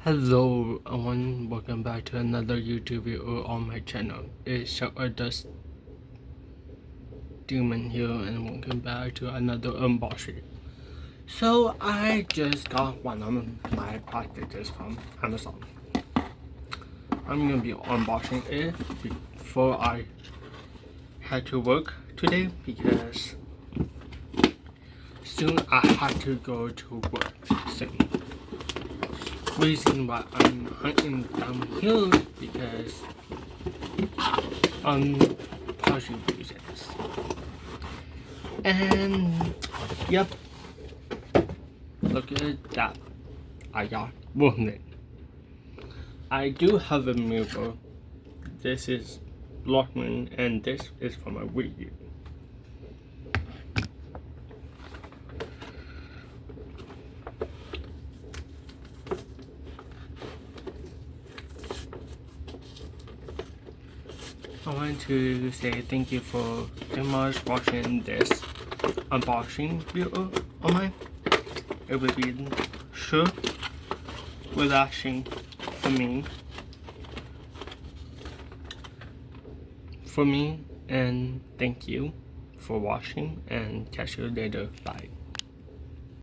Hello everyone, welcome back to another YouTube video on my channel. It's your Dust Demon here and welcome back to another unboxing. So I just got one of my packages from Amazon. I'm gonna be unboxing it before I had to work today because soon I have to go to work soon. Reason why I'm hunting down here because partial reasons. And yep, look at that. I got wounded. I do have a mirror. This is Lockman and this is from a Wii U. I want to say thank you for very much watching this unboxing video of mine. It will be sure relaxing for me and thank you for watching and catch you later. Bye.